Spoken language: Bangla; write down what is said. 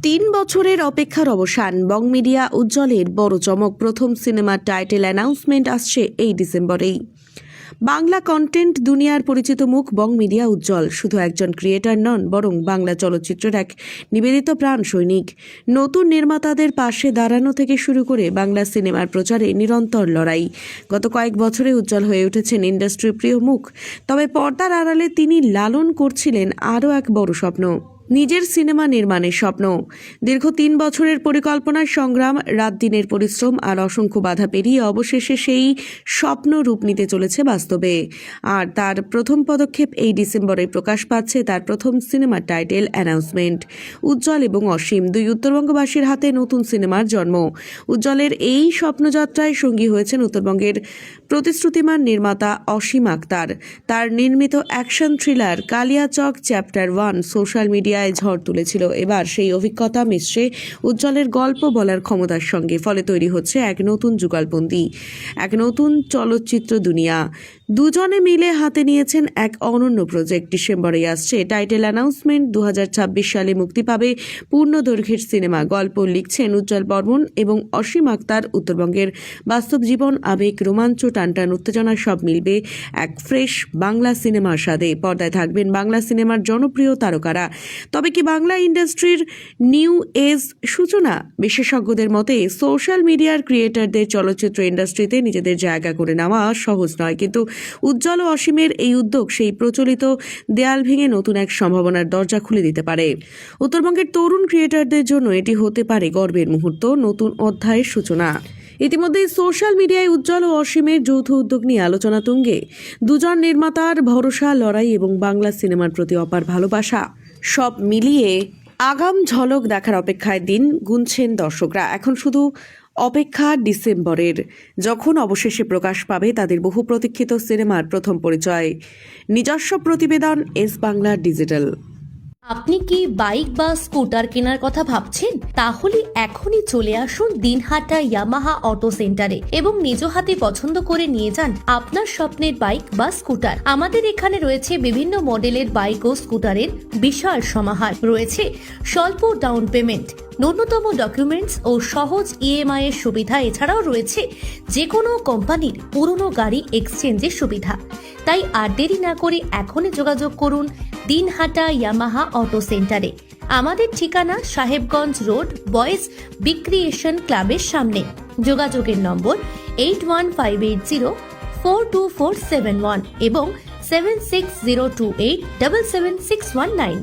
তিন বছরের অপেক্ষার অবসান। বং মিডিয়া উজ্জ্বলের বড় চমক। প্রথম সিনেমার টাইটেল অ্যানাউন্সমেন্ট আসছে এই ডিসেম্বরেই। বাংলা কন্টেন্ট দুনিয়ার পরিচিত মুখ বং মিডিয়া উজ্জ্বল শুধু একজন ক্রিয়েটর নন, বরং বাংলা চলচ্চিত্রের এক নিবেদিত প্রাণ সৈনিক। নতুন নির্মাতাদের পাশে দাঁড়ানো থেকে শুরু করে বাংলা সিনেমার প্রচারে নিরন্তর লড়াই। গত কয়েক বছরে উজ্জ্বল হয়ে উঠেছেন ইন্ডাস্ট্রির প্রিয় মুখ। তবে পর্দার আড়ালে তিনি লালন করছিলেন আরও এক বড় স্বপ্ন, নিজের সিনেমা নির্মাণের স্বপ্ন। দীর্ঘ ৩ বছরের পরিকল্পনার সংগ্রাম, রাত দিনের পরিশ্রম আর অসংখ্য বাধা পেরিয়ে অবশেষে সেই স্বপ্ন রূপ নিতে চলেছে বাস্তবে। আর তার প্রথম পদক্ষেপ এই ডিসেম্বরে প্রকাশ পাচ্ছে তার প্রথম সিনেমার টাইটেল অ্যানাউন্সমেন্ট। উজ্জ্বল এবং অসীম, দুই উত্তরবঙ্গবাসীর হাতে নতুন সিনেমার জন্ম। উজ্জ্বলের এই স্বপ্নযাত্রায় সঙ্গী হয়েছেন উত্তরবঙ্গের প্রতিশ্রুতিমান নির্মাতা অসীম আক্তার। তার নির্মিত action thriller Kaliachak chapter 1 social মিডিয়ায় ঝড় তুলেছিল। এবার সেই অভিজ্ঞতা মিশছে উজ্জ্বলের গল্প বলার ক্ষমতার সঙ্গে। ফলে তৈরি হচ্ছে এক নতুন যুগলবন্দি, এক নতুন চলচ্চিত্র দুনিয়া। দুজনে মিলে হাতে নিয়েছেন এক অনন্য প্রজেক্ট। ডিসেম্বরে আসছে টাইটেল অ্যানাউন্সমেন্ট। 2026 সালে মুক্তি পাবে পূর্ণ দৈর্ঘ্যের সিনেমা। গল্প লিখছেন উজ্জ্বল বর্মন এবং অসীম আক্তার। উত্তরবঙ্গের বাস্তব জীবন, আবেগ, রোমাঞ্চ, টানটান উত্তেজনা সব মিলবে এক ফ্রেশ বাংলা সিনেমার স্বাদে। পর্দায় থাকবেন বাংলা সিনেমার জনপ্রিয় তারকারা। তবে কি বাংলা ইন্ডাস্ট্রির নিউ এজ সূচনা? বিশেষজ্ঞদের মতে সোশ্যাল মিডিয়ার ক্রিয়েটরদের চলচ্চিত্র ইন্ডাস্ট্রিতে নিজেদের জায়গা করে নেওয়া সহজ নয়, কিন্তু উজ্জ্বল ও অসীমের এই উদ্যোগ সেই প্রচলিত দেয়াল ভেঙে নতুন এক সম্ভাবনার দরজা খুলে দিতে পারে। উত্তরবঙ্গের তরুণ ক্রিয়েটরদের জন্য এটি হতে পারে গর্বের মুহূর্ত, নতুন অধ্যায়ের সূচনা। ইতিমধ্যেই সোশ্যাল মিডিয়ায় উজ্জ্বল ও অসীমের যৌথ উদ্যোগ নিয়ে আলোচনা তুঙ্গে। দুজন নির্মাতার ভরসা, লড়াই এবং বাংলা সিনেমার প্রতি অপার ভালোবাসা সব মিলিয়ে আগাম ঝলক দেখার অপেক্ষায় দিন গুনছেন দর্শকরা। এখন শুধু অপেক্ষা ডিসেম্বরের, যখন অবশেষে প্রকাশ পাবে তাদের বহু প্রতীক্ষিত সিনেমার প্রথম পরিচয়। নিজস্ব প্রতিবেদন, এস বাংলা ডিজিটাল। আপনি কি বাইক বা স্কুটার কেনার কথা ভাবছেন? তাহলে এখনই চলে আসুন দিনহাটা ইয়ামাহা অটো সেন্টারে এবং নিজ হাতে পছন্দ করে নিয়ে যান আপনার স্বপ্নের বাইক বা স্কুটার। আমাদের এখানে রয়েছে বিভিন্ন মডেলের বাইক ও স্কুটারের বিশাল সমাহার। রয়েছে স্বল্প ডাউন পেমেন্ট, ন্যূনতম ডকুমেন্টস ও সহজ ইএমআই এর সুবিধা। এছাড়াও রয়েছে যে কোনো কোম্পানির পুরনো গাড়ি এক্সচেঞ্জের সুবিধা। তাই আর দেরি না করে এখনই যোগাযোগ করুন দিনহাটা ইয়ামাহা অটো সেন্টারে। আমাদের ঠিকানা সাহেবগঞ্জ রোড, বয়েজ বিক্রিয়েশন ক্লাবের সামনে। যোগাযোগের নম্বর 8158042471 এবং 7602877619।